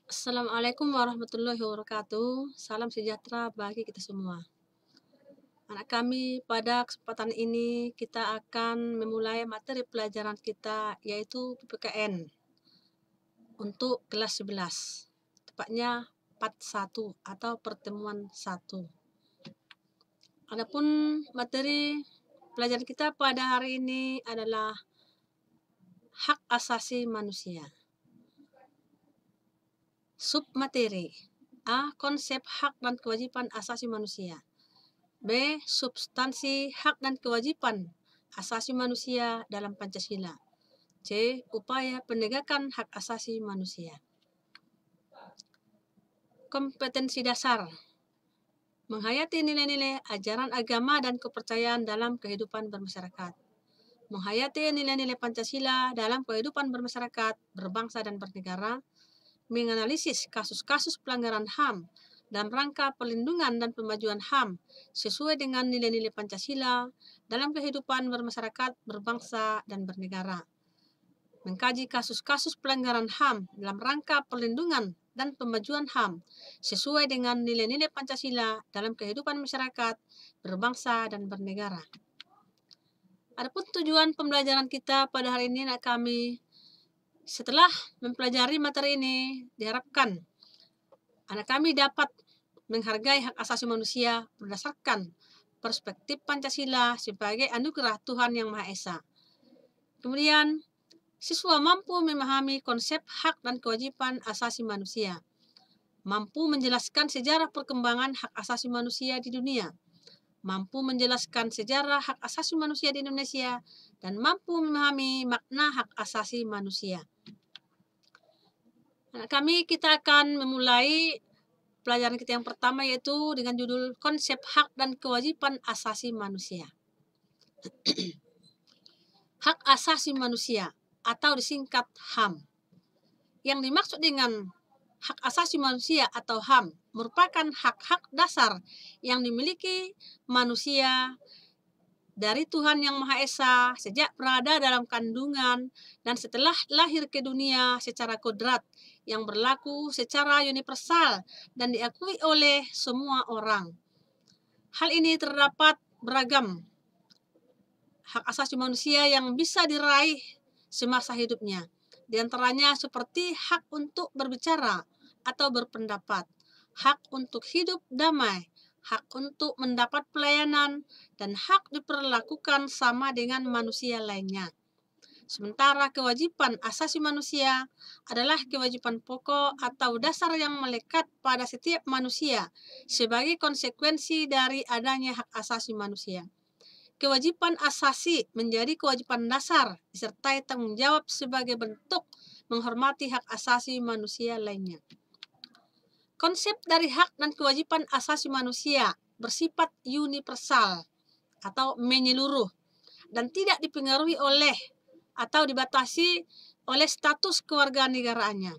Assalamualaikum warahmatullahi wabarakatuh. Salam sejahtera bagi kita semua. Anak kami, pada kesempatan ini kita akan memulai materi pelajaran kita yaitu PPKN untuk kelas 11. Tepatnya part 1 atau pertemuan 1. Adapun materi pelajaran kita pada hari ini adalah hak asasi manusia. Submateri A. Konsep hak dan kewajiban asasi manusia. B. Substansi hak dan kewajiban asasi manusia dalam Pancasila. C. Upaya penegakan hak asasi manusia. Kompetensi dasar menghayati nilai-nilai ajaran agama dan kepercayaan dalam kehidupan bermasyarakat. Menghayati nilai-nilai Pancasila dalam kehidupan bermasyarakat, berbangsa dan bernegara. Menganalisis kasus-kasus pelanggaran HAM dalam rangka perlindungan dan pemajuan HAM sesuai dengan nilai-nilai Pancasila dalam kehidupan bermasyarakat, berbangsa, dan bernegara. Mengkaji kasus-kasus pelanggaran HAM dalam rangka perlindungan dan pemajuan HAM sesuai dengan nilai-nilai Pancasila dalam kehidupan masyarakat, berbangsa, dan bernegara. Adapun tujuan pembelajaran kita pada hari ini anak kami, setelah mempelajari materi ini, diharapkan anak kami dapat menghargai hak asasi manusia berdasarkan perspektif Pancasila sebagai anugerah Tuhan Yang Maha Esa. Kemudian, siswa mampu memahami konsep hak dan kewajiban asasi manusia, mampu menjelaskan sejarah perkembangan hak asasi manusia di dunia, mampu menjelaskan sejarah hak asasi manusia di Indonesia, dan mampu memahami makna hak asasi manusia. Kita akan memulai pelajaran kita yang pertama yaitu dengan judul konsep hak dan kewajiban asasi manusia. Hak asasi manusia atau disingkat HAM. Yang dimaksud dengan hak asasi manusia atau HAM merupakan hak-hak dasar yang dimiliki manusia dari Tuhan Yang Maha Esa sejak berada dalam kandungan dan setelah lahir ke dunia secara kodrat yang berlaku secara universal dan diakui oleh semua orang. Hal ini terdapat beragam hak asasi manusia yang bisa diraih semasa hidupnya. Di antaranya seperti hak untuk berbicara atau berpendapat, hak untuk hidup damai, hak untuk mendapat pelayanan, dan hak diperlakukan sama dengan manusia lainnya. Sementara kewajiban asasi manusia adalah kewajiban pokok atau dasar yang melekat pada setiap manusia sebagai konsekuensi dari adanya hak asasi manusia. Kewajiban asasi menjadi kewajiban dasar disertai tanggung jawab sebagai bentuk menghormati hak asasi manusia lainnya. Konsep dari hak dan kewajiban asasi manusia bersifat universal atau menyeluruh dan tidak dipengaruhi oleh atau dibatasi oleh status kewarganegaraannya.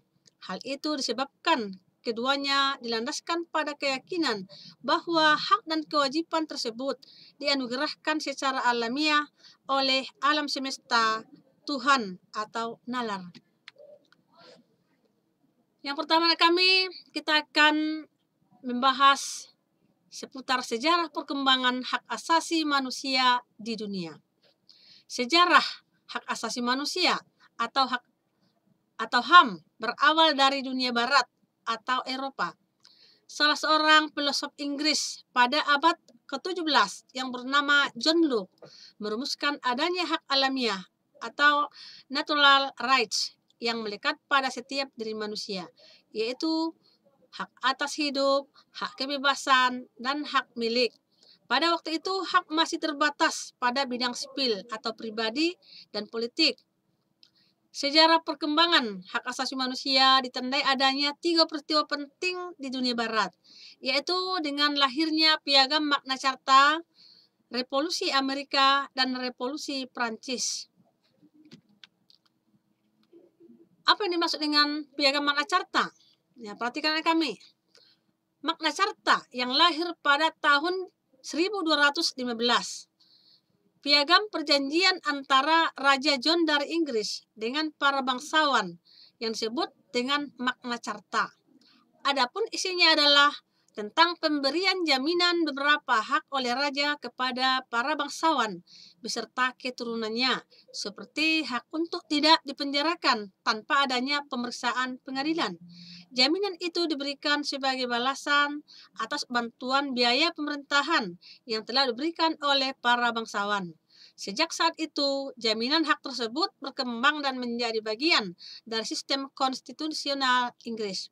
Hal itu disebabkan keduanya dilandaskan pada keyakinan bahwa hak dan kewajiban tersebut dianugerahkan secara alamiah oleh alam semesta, Tuhan atau nalar. Yang pertama kita akan membahas seputar sejarah perkembangan hak asasi manusia di dunia. Sejarah hak asasi manusia atau HAM berawal dari dunia barat atau Eropa. Salah seorang filosof Inggris pada abad ke-17 yang bernama John Locke merumuskan adanya hak alamiah atau natural rights yang melekat pada setiap diri manusia, yaitu hak atas hidup, hak kebebasan, dan hak milik. Pada waktu itu, hak masih terbatas pada bidang sipil atau pribadi dan politik. Sejarah perkembangan hak asasi manusia ditandai adanya 3 peristiwa penting di dunia barat, yaitu dengan lahirnya Piagam Magna Carta, Revolusi Amerika, dan Revolusi Prancis. Apa yang dimaksud dengan Piagam Magna Carta? Ya, perhatikan kami. Magna Carta yang lahir pada tahun 1215. Piagam perjanjian antara Raja John dari Inggris dengan para bangsawan yang disebut dengan Magna Carta. Adapun isinya adalah tentang pemberian jaminan beberapa hak oleh raja kepada para bangsawan beserta keturunannya, seperti hak untuk tidak dipenjarakan tanpa adanya pemeriksaan pengadilan. Jaminan itu diberikan sebagai balasan atas bantuan biaya pemerintahan yang telah diberikan oleh para bangsawan. Sejak saat itu, jaminan hak tersebut berkembang dan menjadi bagian dari sistem konstitusional Inggris.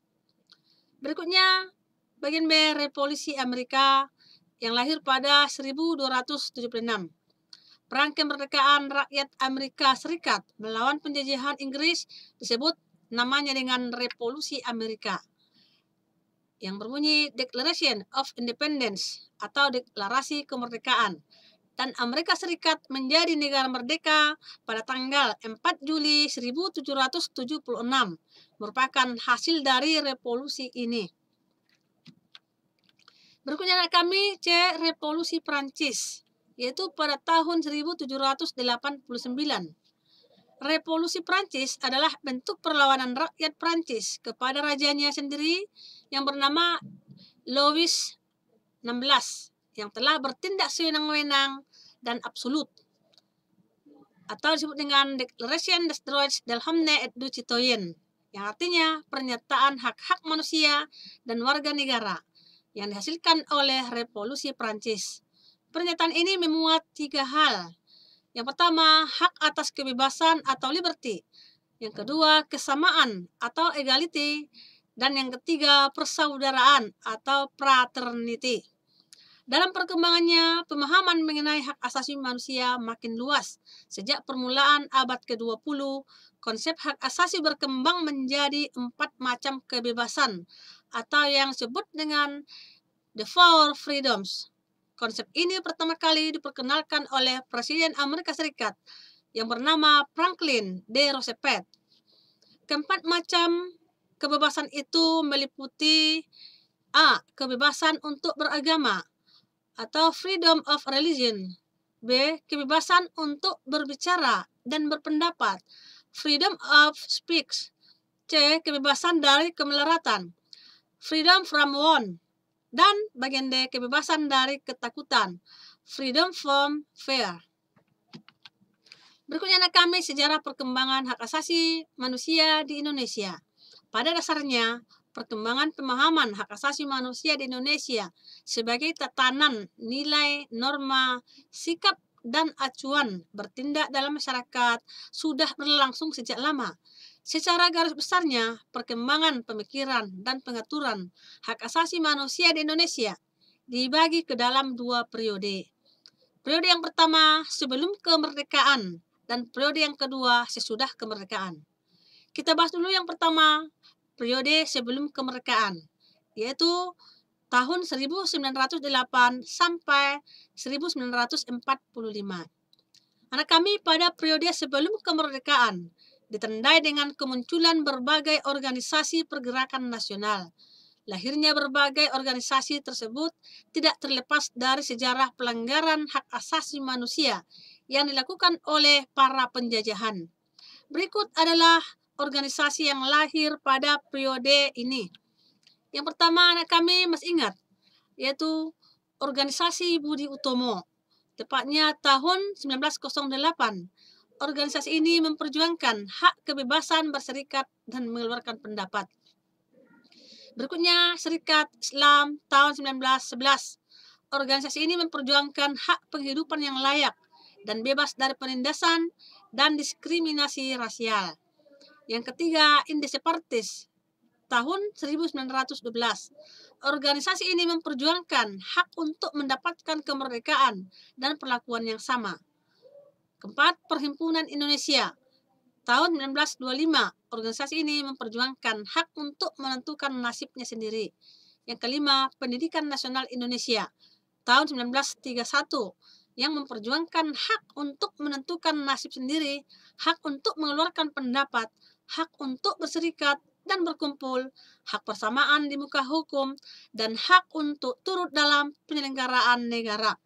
Berikutnya, bagian B, Revolusi Amerika yang lahir pada 1276. Perang kemerdekaan rakyat Amerika Serikat melawan penjajahan Inggris disebut namanya dengan Revolusi Amerika, yang berbunyi Declaration of Independence atau Deklarasi Kemerdekaan. Dan Amerika Serikat menjadi negara merdeka pada tanggal 4 Juli 1776, merupakan hasil dari revolusi ini. Berikutnya kami C, Revolusi Prancis, yaitu pada tahun 1789. Revolusi Prancis adalah bentuk perlawanan rakyat Prancis kepada rajanya sendiri yang bernama Louis XVI, yang telah bertindak sewenang-wenang dan absolut, atau disebut dengan Declaration des droits de l'homme et du citoyen, yang artinya pernyataan hak-hak manusia dan warga negara yang dihasilkan oleh Revolusi Prancis. Pernyataan ini memuat 3 hal. Yang pertama, hak atas kebebasan atau liberty. Yang kedua, kesamaan atau equality. Dan yang ketiga, persaudaraan atau fraternity. Dalam perkembangannya, pemahaman mengenai hak asasi manusia makin luas. Sejak permulaan abad ke-20, konsep hak asasi berkembang menjadi 4 macam kebebasan atau yang disebut dengan the Four Freedoms. Konsep ini pertama kali diperkenalkan oleh Presiden Amerika Serikat yang bernama Franklin D. Roosevelt. Keempat macam kebebasan itu meliputi A. Kebebasan untuk beragama atau freedom of religion. B. Kebebasan untuk berbicara dan berpendapat, freedom of speech. C. Kebebasan dari kemelaratan, freedom from want. Dan bagian D, kebebasan dari ketakutan, freedom from fear. Berikutnya kami sejarah perkembangan hak asasi manusia di Indonesia. Pada dasarnya, perkembangan pemahaman hak asasi manusia di Indonesia sebagai tatanan nilai, norma, sikap, dan acuan bertindak dalam masyarakat sudah berlangsung sejak lama. Secara garis besarnya, perkembangan pemikiran dan pengaturan hak asasi manusia di Indonesia dibagi ke dalam 2 periode. Periode yang pertama sebelum kemerdekaan dan periode yang kedua sesudah kemerdekaan. Kita bahas dulu yang pertama, periode sebelum kemerdekaan, yaitu tahun 1908 sampai 1945. Anak kami pada periode sebelum kemerdekaan ditandai dengan kemunculan berbagai organisasi pergerakan nasional. Lahirnya berbagai organisasi tersebut tidak terlepas dari sejarah pelanggaran hak asasi manusia yang dilakukan oleh para penjajahan. Berikut adalah organisasi yang lahir pada periode ini. Yang pertama anak kami masih ingat, yaitu Organisasi Budi Utomo, tepatnya tahun 1908. Organisasi ini memperjuangkan hak kebebasan berserikat dan mengeluarkan pendapat. Berikutnya Serikat Islam tahun 1911. Organisasi ini memperjuangkan hak penghidupan yang layak dan bebas dari penindasan dan diskriminasi rasial. Yang ketiga, Indesepartis tahun 1912. Organisasi ini memperjuangkan hak untuk mendapatkan kemerdekaan dan perlakuan yang sama. Keempat, Perhimpunan Indonesia tahun 1925. Organisasi ini memperjuangkan hak untuk menentukan nasibnya sendiri. Yang kelima, Pendidikan Nasional Indonesia tahun 1931 yang memperjuangkan hak untuk menentukan nasib sendiri, hak untuk mengeluarkan pendapat, hak untuk berserikat dan berkumpul, hak persamaan di muka hukum, dan hak untuk turut dalam penyelenggaraan negara.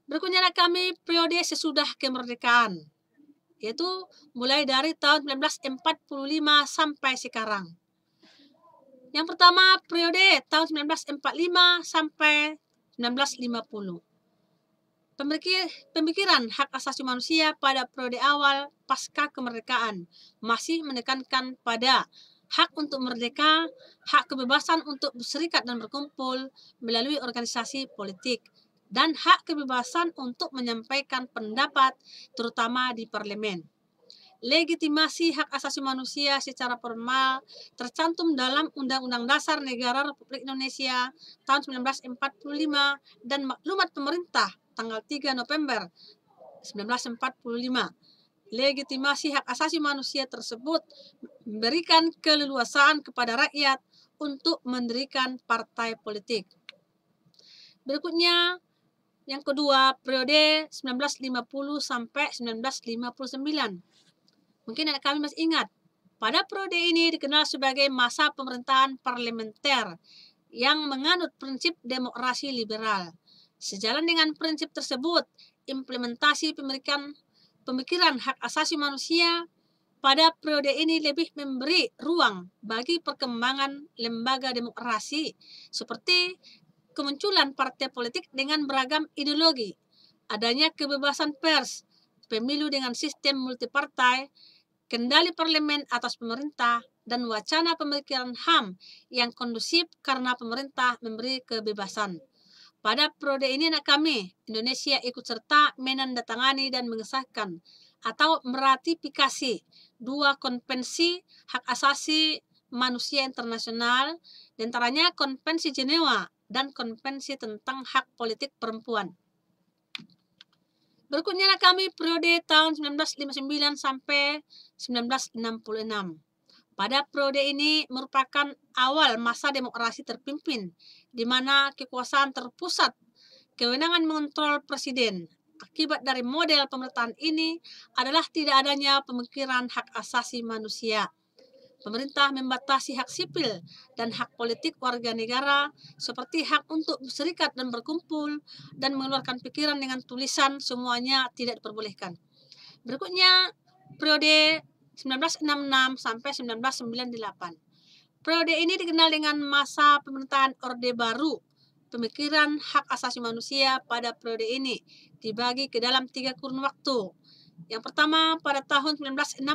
Berikutnya kami periode sesudah kemerdekaan, yaitu mulai dari tahun 1945 sampai sekarang. Yang pertama, periode tahun 1945 sampai 1950. Pemikiran hak asasi manusia pada periode awal pasca kemerdekaan masih menekankan pada hak untuk merdeka, hak kebebasan untuk berserikat dan berkumpul melalui organisasi politik, dan hak kebebasan untuk menyampaikan pendapat, terutama di parlemen. Legitimasi hak asasi manusia secara formal tercantum dalam Undang-Undang Dasar Negara Republik Indonesia tahun 1945 dan Maklumat Pemerintah tanggal 3 November 1945. Legitimasi hak asasi manusia tersebut memberikan keleluasaan kepada rakyat untuk mendirikan partai politik. Berikutnya, yang kedua, periode 1950 sampai 1959. Mungkin anak kami masih ingat, pada periode ini dikenal sebagai masa pemerintahan parlementer yang menganut prinsip demokrasi liberal. Sejalan dengan prinsip tersebut, implementasi pemikiran hak asasi manusia pada periode ini lebih memberi ruang bagi perkembangan lembaga demokrasi seperti kemunculan partai politik dengan beragam ideologi, adanya kebebasan pers, pemilu dengan sistem multipartai, kendali parlemen atas pemerintah, dan wacana pemikiran HAM yang kondusif karena pemerintah memberi kebebasan. Pada periode ini anak kami, Indonesia ikut serta menandatangani dan mengesahkan atau meratifikasi 2 konvensi hak asasi manusia internasional, diantaranya Konvensi Jenewa dan Konvensi tentang Hak Politik Perempuan. Berikutnya kami periode tahun 1959 sampai 1966. Pada periode ini merupakan awal masa demokrasi terpimpin, di mana kekuasaan terpusat, kewenangan mengontrol presiden. Akibat dari model pemerintahan ini adalah tidak adanya pemikiran hak asasi manusia. Pemerintah membatasi hak sipil dan hak politik warga negara seperti hak untuk berserikat dan berkumpul dan mengeluarkan pikiran dengan tulisan, semuanya tidak diperbolehkan. Berikutnya, periode 1966 sampai 1998. Periode ini dikenal dengan masa pemerintahan Orde Baru. Pemikiran hak asasi manusia pada periode ini dibagi ke dalam 3 kurun waktu. Yang pertama, pada tahun 1967,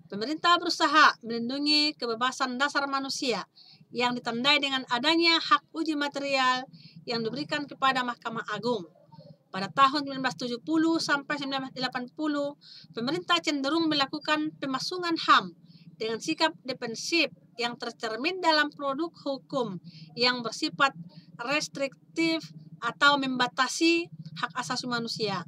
pemerintah berusaha melindungi kebebasan dasar manusia yang ditandai dengan adanya hak uji material yang diberikan kepada Mahkamah Agung. Pada tahun 1970 sampai 1980, pemerintah cenderung melakukan pemasungan HAM dengan sikap defensif yang tercermin dalam produk hukum yang bersifat restriktif atau membatasi hak asasi manusia.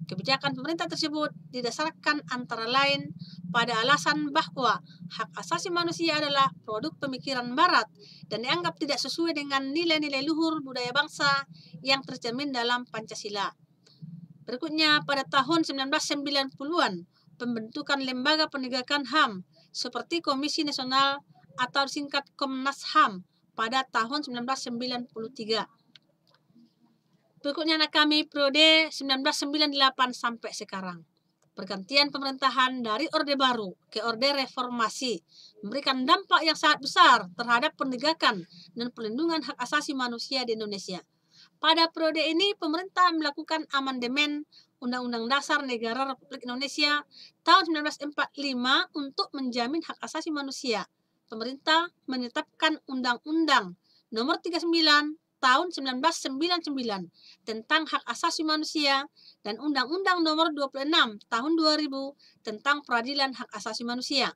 Kebijakan pemerintah tersebut didasarkan antara lain pada alasan bahwa hak asasi manusia adalah produk pemikiran Barat dan dianggap tidak sesuai dengan nilai-nilai luhur budaya bangsa yang tercermin dalam Pancasila. Berikutnya, pada tahun 1990-an, pembentukan lembaga penegakan HAM seperti Komisi Nasional atau singkat Komnas HAM pada tahun 1993. Berikutnya kami periode 1998 sampai sekarang. Pergantian pemerintahan dari Orde Baru ke Orde Reformasi memberikan dampak yang sangat besar terhadap penegakan dan perlindungan hak asasi manusia di Indonesia. Pada periode ini, pemerintah melakukan amandemen Undang-Undang Dasar Negara Republik Indonesia tahun 1945 untuk menjamin hak asasi manusia. Pemerintah menetapkan Undang-Undang Nomor 39 tahun 1999 tentang hak asasi manusia dan Undang-Undang Nomor 26 tahun 2000 tentang peradilan hak asasi manusia.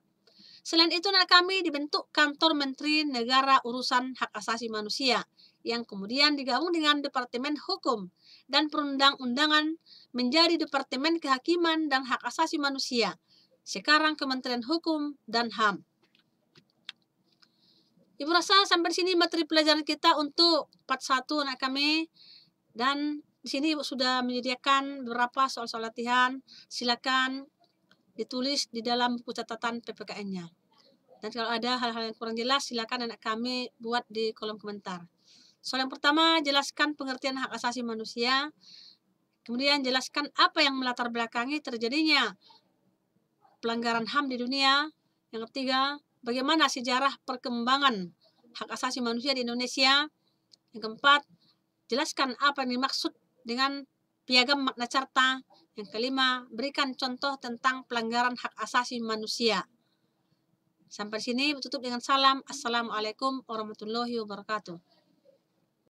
Selain itu, kami dibentuk Kantor Menteri Negara Urusan Hak Asasi Manusia yang kemudian digabung dengan Departemen Hukum dan Perundang-undangan menjadi Departemen Kehakiman dan Hak Asasi Manusia, sekarang Kementerian Hukum dan HAM. Ibu rasa sampai di sini materi pelajaran kita untuk part 1 anak kami, dan di sini Ibu sudah menyediakan beberapa soal-soal latihan. Silakan ditulis di dalam buku catatan PPKN-nya. Dan kalau ada hal-hal yang kurang jelas, silakan anak kami buat di kolom komentar. Soal yang pertama, jelaskan pengertian hak asasi manusia. Kemudian jelaskan apa yang melatar belakangi terjadinya pelanggaran HAM di dunia. Yang ketiga, bagaimana sejarah perkembangan hak asasi manusia di Indonesia. Yang keempat, jelaskan apa yang dimaksud dengan piagam Magna Carta. Yang kelima, berikan contoh tentang pelanggaran hak asasi manusia. Sampai sini tutup dengan salam. Assalamualaikum warahmatullahi wabarakatuh.